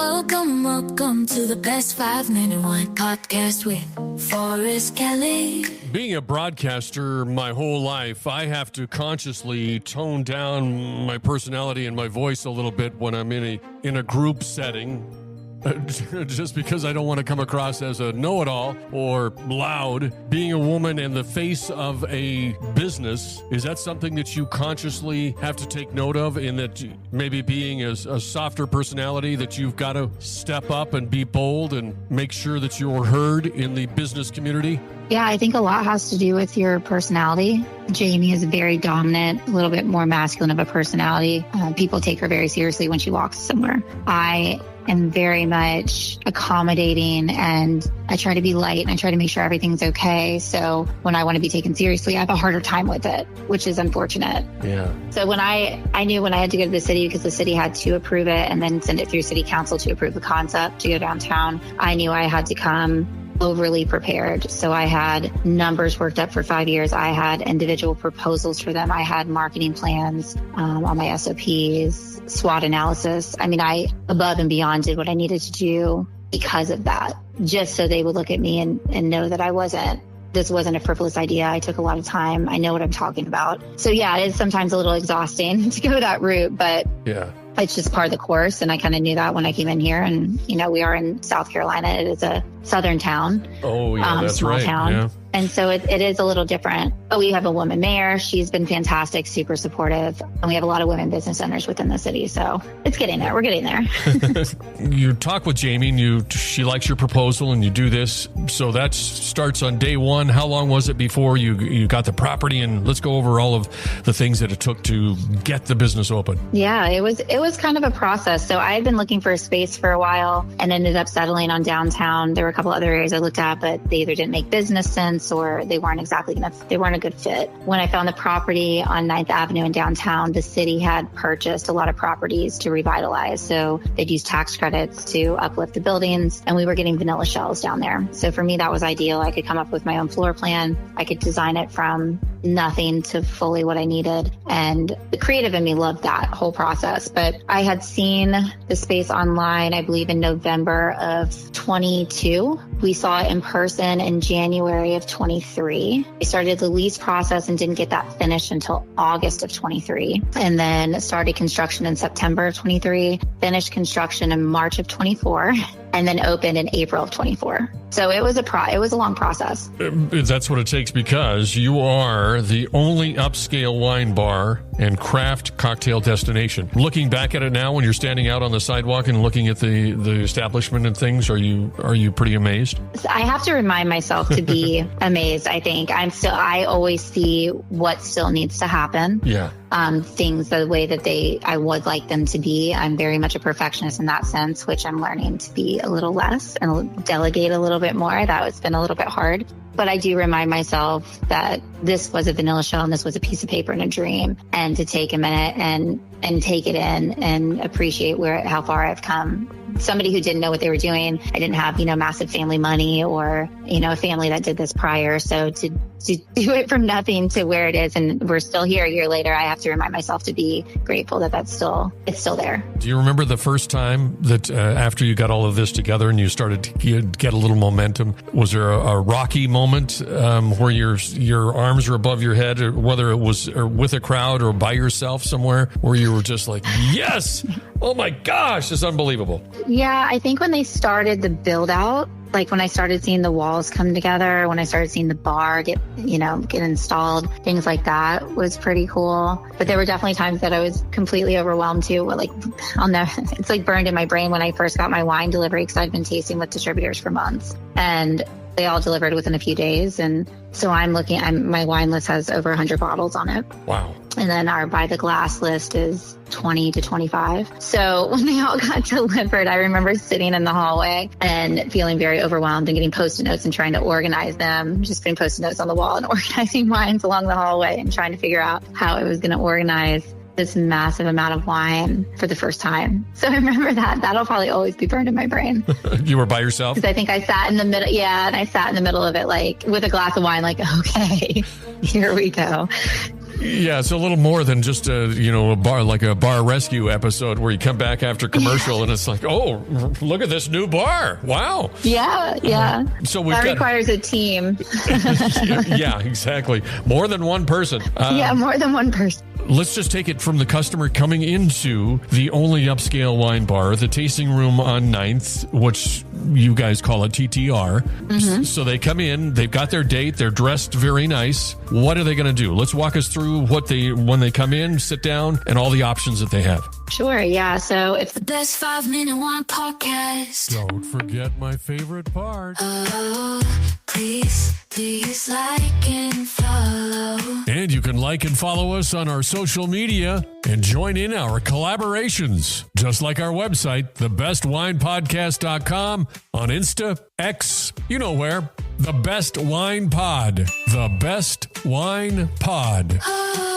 Welcome to the best 5-minute one podcast with Forrest Kelly. Being a broadcaster my whole life, I have to consciously tone down my personality and my voice a little bit when I'm in a group setting. Just because I don't want to come across as a know-it-all or loud. Being a woman and the face of a business, is that something that you consciously have to take note of, in that maybe being a softer personality, that you've got to step up and be bold and make sure that you're heard in the business community? Yeah, I think a lot has to do with your personality. Jamie is very dominant, a little bit more masculine of a personality. People take her very seriously when she walks somewhere. I am very much accommodating, and I try to be light, and I try to make sure everything's okay. So when I want to be taken seriously, I have a harder time with it, which is unfortunate. Yeah. So when I knew when I had to go to the city, because the city had to approve it and then send it through city council to approve the concept to go downtown, I knew I had to come overly prepared. So I had numbers worked up for 5 years. I had individual proposals for them. I had marketing plans on my SOPs, SWOT analysis. I mean, I above and beyond did what I needed to do because of that, just so they would look at me and know that this wasn't a frivolous idea. I took a lot of time. I know what I'm talking about. So yeah, it is sometimes a little exhausting to go that route, but yeah, it's just part of the course. And I kind of knew that when I came in here. And, we are in South Carolina. It is a southern town. Oh, yeah, that's small right. Town. Yeah. And so it is a little different. But we have a woman mayor. She's been fantastic, super supportive. And we have a lot of women business owners within the city. So it's getting there. We're getting there. You talk with Jamie and she likes your proposal and you do this. So that starts on day one. How long was it before you got the property? And let's go over all of the things that it took to get the business open. Yeah, it was kind of a process. So I had been looking for a space for a while and ended up settling on downtown. There were a couple other areas I looked at, but they either didn't make business sense or they weren't a good fit. When I found the property on 9th Avenue in downtown, the city had purchased a lot of properties to revitalize. So they'd use tax credits to uplift the buildings, and we were getting vanilla shells down there. So for me, that was ideal. I could come up with my own floor plan. I could design it from nothing to fully what I needed. And the creative in me loved that whole process. But I had seen the space online, I believe in November of 22. We saw it in person in January of 23. I started the lease process and didn't get that finished until August of 23. And then started construction in September of 23, finished construction in March of 24, and then opened in April of 24. So it was a long process. That's what it takes, because you are the only upscale wine bar and craft cocktail destination. Looking back at it now, when you're standing out on the sidewalk and looking at the establishment and things, are you pretty amazed? I have to remind myself to be amazed. I think I always see what still needs to happen. Yeah. Things the way that I would like them to be. I'm very much a perfectionist in that sense, which I'm learning to be a little less and delegate a little bit more. That has been a little bit hard. But I do remind myself that this was a vanilla shell and this was a piece of paper and a dream, and to take a minute and take it in and appreciate how far I've come. Somebody who didn't know what they were doing. I didn't have, massive family money or, a family that did this prior. So to do it from nothing to where it is, and we're still here a year later, I have to remind myself to be grateful that it's still there. Do you remember the first time that after you got all of this together and you started to get a little momentum, was there a rocky moment where your arms were above your head, or whether it was with a crowd or by yourself somewhere, where you were just like, yes, oh my gosh, it's unbelievable? Yeah, I think when they started the build out, like when I started seeing the walls come together, when I started seeing the bar get installed, things like that was pretty cool. But there were definitely times that I was completely overwhelmed too. Like it's like burned in my brain when I first got my wine delivery, because I'd been tasting with distributors for months, and they all delivered within a few days. And so my wine list has over 100 bottles on it. Wow. And then our by the glass list is 20 to 25. So when they all got delivered, I remember sitting in the hallway and feeling very overwhelmed and getting Post-it notes and trying to organize them, just putting Post-it notes on the wall and organizing wines along the hallway and trying to figure out how I was going to organize this massive amount of wine for the first time. So I remember that'll probably always be burned in my brain. You were by yourself? Because I think I sat in the middle. Yeah. And I sat in the middle of it, like with a glass of wine, like, okay, here we go. Yeah, it's a little more than just a bar, like a bar rescue episode where you come back after commercial and it's like, oh, look at this new bar. Wow. Yeah. So that requires a team. Yeah, exactly. More than one person. More than one person. Let's just take it from the customer coming into the only upscale wine bar, the tasting room on 9th, which you guys call it TTR. Mm-hmm. So they come in, they've got their date, they're dressed very nice. What are they going to do? Let's walk us through when they come in, sit down, and all the options that they have. Sure, yeah. So if The best 5-minute wine podcast. Don't forget my favorite part. Oh, please like and follow. And you can like and follow us on our social media and join in our collaborations. Just like our website, thebestwinepodcast.com, on Insta, X, you know where. The Best Wine Pod. The Best Wine Pod. Oh.